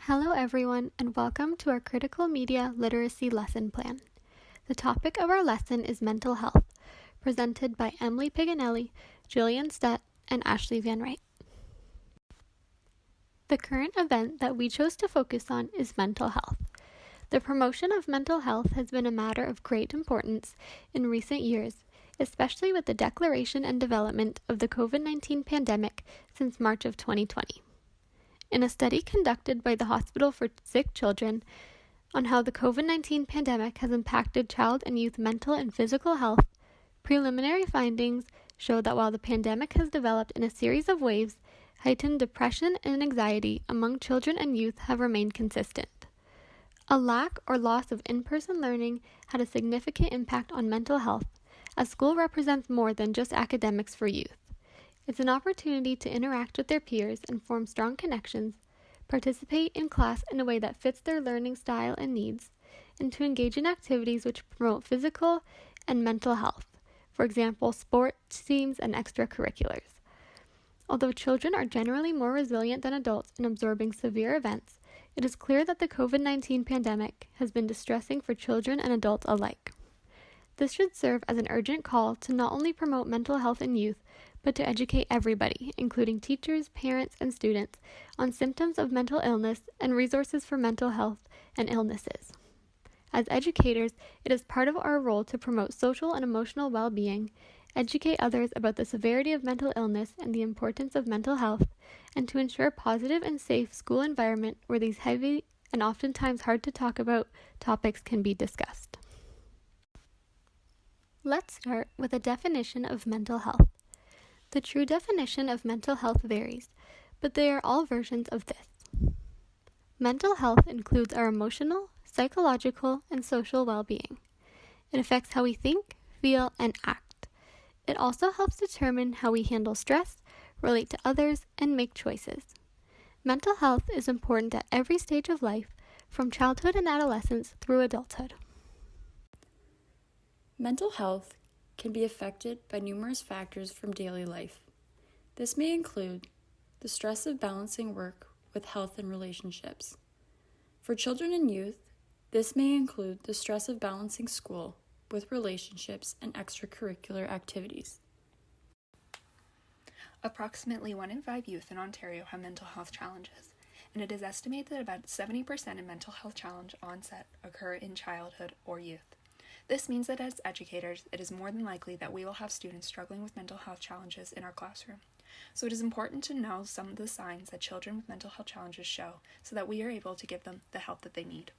Hello everyone, and welcome to our Critical Media Literacy Lesson Plan. The topic of our lesson is mental health, presented by Emily Piganelli, Julian Stett, and Ashley Van Wright. The current event that we chose to focus on is mental health. The promotion of mental health has been a matter of great importance in recent years, especially with the declaration and development of the COVID-19 pandemic since March of 2020. In a study conducted by the Hospital for Sick Children on how the COVID-19 pandemic has impacted child and youth mental and physical health, preliminary findings show that while the pandemic has developed in a series of waves, heightened depression and anxiety among children and youth have remained consistent. A lack or loss of in-person learning had a significant impact on mental health, as school represents more than just academics for youth. It's an opportunity to interact with their peers and form strong connections, participate in class in a way that fits their learning style and needs, and to engage in activities which promote physical and mental health, for example, sports teams and extracurriculars. Although children are generally more resilient than adults in absorbing severe events, it is clear that the COVID-19 pandemic has been distressing for children and adults alike. This should serve as an urgent call to not only promote mental health in youth, but to educate everybody, including teachers, parents, and students, on symptoms of mental illness and resources for mental health and illnesses. As educators, it is part of our role to promote social and emotional well-being, educate others about the severity of mental illness and the importance of mental health, and to ensure a positive and safe school environment where these heavy and oftentimes hard to talk about topics can be discussed. Let's start with a definition of mental health. The true definition of mental health varies, but they are all versions of this. Mental health includes our emotional, psychological, and social well-being. It affects how we think, feel, and act. It also helps determine how we handle stress, relate to others, and make choices. Mental health is important at every stage of life, from childhood and adolescence through adulthood. Mental health can be affected by numerous factors from daily life. This may include the stress of balancing work with health and relationships. For children and youth, this may include the stress of balancing school with relationships and extracurricular activities. Approximately 1 in 5 youth in Ontario have mental health challenges, and it is estimated that about 70% of mental health challenge onset occur in childhood or youth. This means that as educators, it is more than likely that we will have students struggling with mental health challenges in our classroom. So it is important to know some of the signs that children with mental health challenges show so that we are able to give them the help that they need.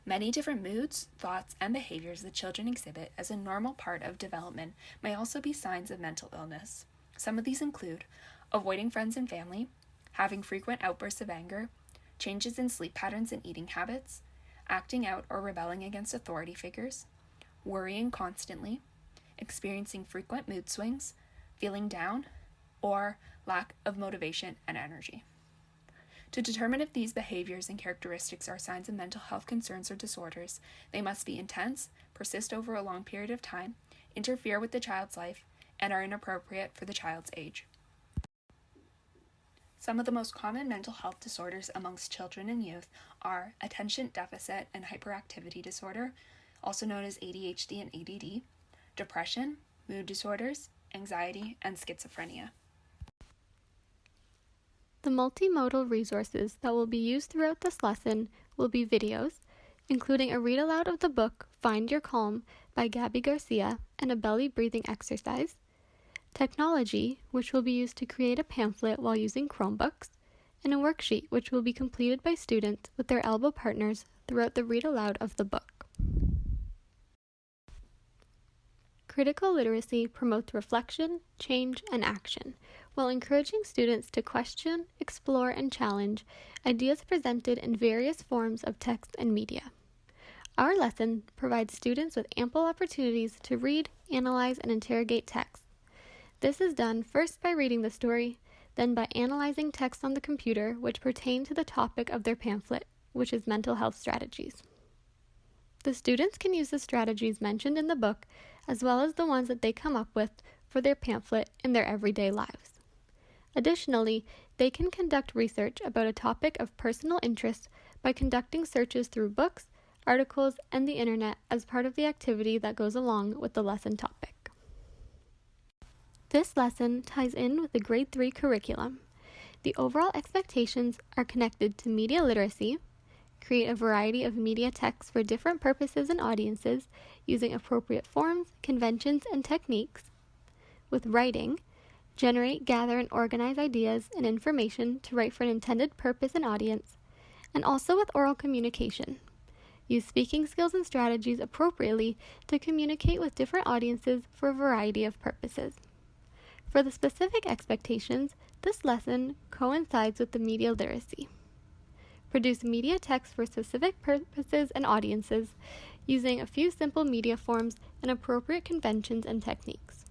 Many different moods, thoughts, and behaviors that children exhibit as a normal part of development may also be signs of mental illness. Some of these include avoiding friends and family, having frequent outbursts of anger, changes in sleep patterns and eating habits, acting out or rebelling against authority figures, worrying constantly, experiencing frequent mood swings, feeling down, or lack of motivation and energy. To determine if these behaviors and characteristics are signs of mental health concerns or disorders, they must be intense, persist over a long period of time, interfere with the child's life, and are inappropriate for the child's age. Some of the most common mental health disorders amongst children and youth are attention deficit and hyperactivity disorder, also known as ADHD and ADD, depression, mood disorders, anxiety, and schizophrenia. The multimodal resources that will be used throughout this lesson will be videos, including a read-aloud of the book Find Your Calm by Gabby Garcia and a belly breathing exercise, technology, which will be used to create a pamphlet while using Chromebooks, and a worksheet which will be completed by students with their elbow partners throughout the read-aloud of the book. Critical literacy promotes reflection, change, and action, while encouraging students to question, explore, and challenge ideas presented in various forms of text and media. Our lesson provides students with ample opportunities to read, analyze, and interrogate text. This is done first by reading the story, then by analyzing text on the computer which pertain to the topic of their pamphlet, which is mental health strategies. The students can use the strategies mentioned in the book, as well as the ones that they come up with for their pamphlet in their everyday lives. Additionally, They can conduct research about a topic of personal interest by conducting searches through books, articles, and the internet as part of the activity that goes along with the lesson topic. This lesson ties in with the Grade 3 curriculum. The overall expectations are connected to media literacy, create a variety of media texts for different purposes and audiences using appropriate forms, conventions, and techniques. With writing, generate, gather, and organize ideas and information to write for an intended purpose and audience, and also with oral communication. Use speaking skills and strategies appropriately to communicate with different audiences for a variety of purposes. For the specific expectations, this lesson coincides with the media literacy. Produce media text for specific purposes and audiences using a few simple media forms and appropriate conventions and techniques.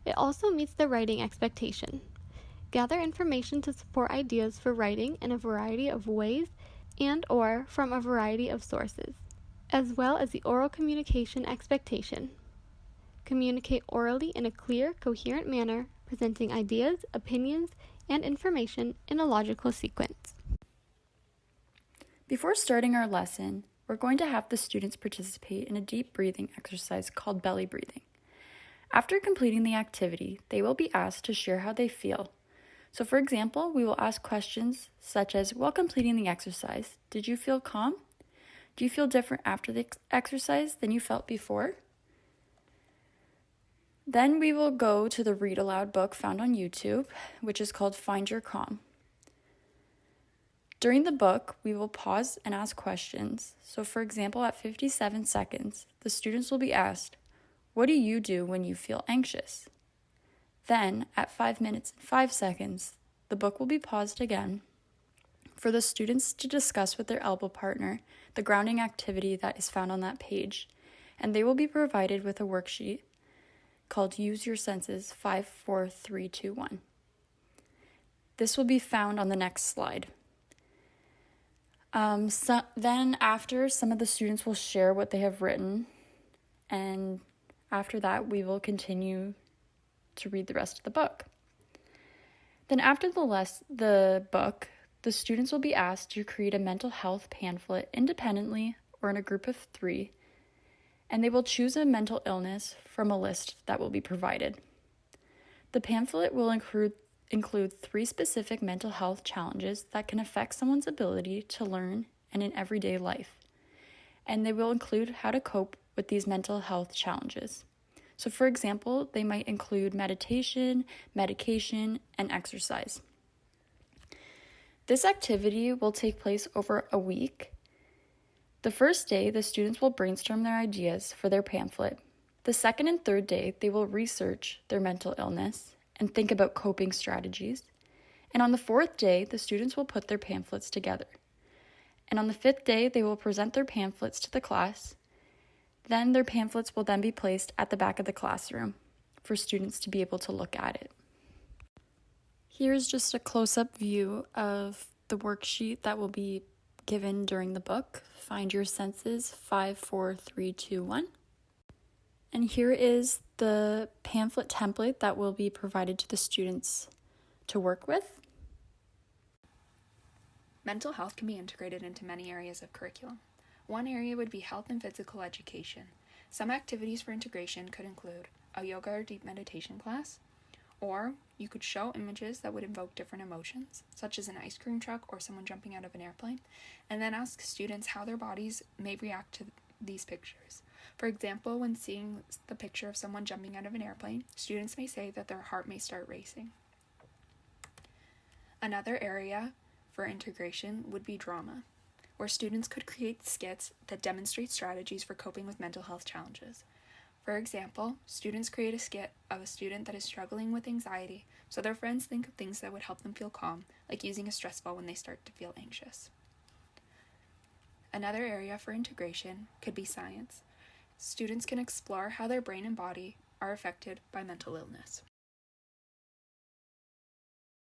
It also meets the writing expectation. Gather information to support ideas for writing in a variety of ways and/or from a variety of sources, as well as the oral communication expectation. Communicate orally in a clear, coherent manner, presenting ideas, opinions, and information in a logical sequence. Before starting our lesson, we're going to have the students participate in a deep breathing exercise called belly breathing. After completing the activity, they will be asked to share how they feel. So for example, we will ask questions such as, while completing the exercise, did you feel calm? Do you feel different after the exercise than you felt before? Then we will go to the read aloud book found on YouTube, which is called Find Your Calm. During the book, we will pause and ask questions. So for example, at 57 seconds, the students will be asked, what do you do when you feel anxious? Then, at 5 minutes and 5 seconds, the book will be paused again for the students to discuss with their elbow partner the grounding activity that is found on that page, and they will be provided with a worksheet called Use Your Senses 5, 4, 3, 2, 1. This will be found on the next slide. Then after, some of the students will share what they have written, and after that, we will continue to read the rest of the book. Then after the book, the students will be asked to create a mental health pamphlet independently or in a group of 3, and they will choose a mental illness from a list that will be provided. The pamphlet will include 3 specific mental health challenges that can affect someone's ability to learn and in everyday life, and they will include how to cope with these mental health challenges. So for example, they might include meditation, medication, and exercise. This activity will take place over a week. The first day, the students will brainstorm their ideas for their pamphlet. The second and third day, they will research their mental illness and think about coping strategies. And on the fourth day, the students will put their pamphlets together. And on the fifth day, they will present their pamphlets to the class. Then their pamphlets will then be placed at the back of the classroom for students to be able to look at it. Here's just a close-up view of the worksheet that will be given during the book, Find Your Senses 5, 4, 3, 2, 1. And here is the pamphlet template that will be provided to the students to work with. Mental health can be integrated into many areas of curriculum. One area would be health and physical education. Some activities for integration could include a yoga or deep meditation class, or you could show images that would invoke different emotions, such as an ice cream truck or someone jumping out of an airplane, and then ask students how their bodies may react to these pictures. For example, when seeing the picture of someone jumping out of an airplane, students may say that their heart may start racing. Another area for integration would be drama, where students could create skits that demonstrate strategies for coping with mental health challenges. For example, students create a skit of a student that is struggling with anxiety, so their friends think of things that would help them feel calm, like using a stress ball when they start to feel anxious. Another area for integration could be science. Students can explore how their brain and body are affected by mental illness.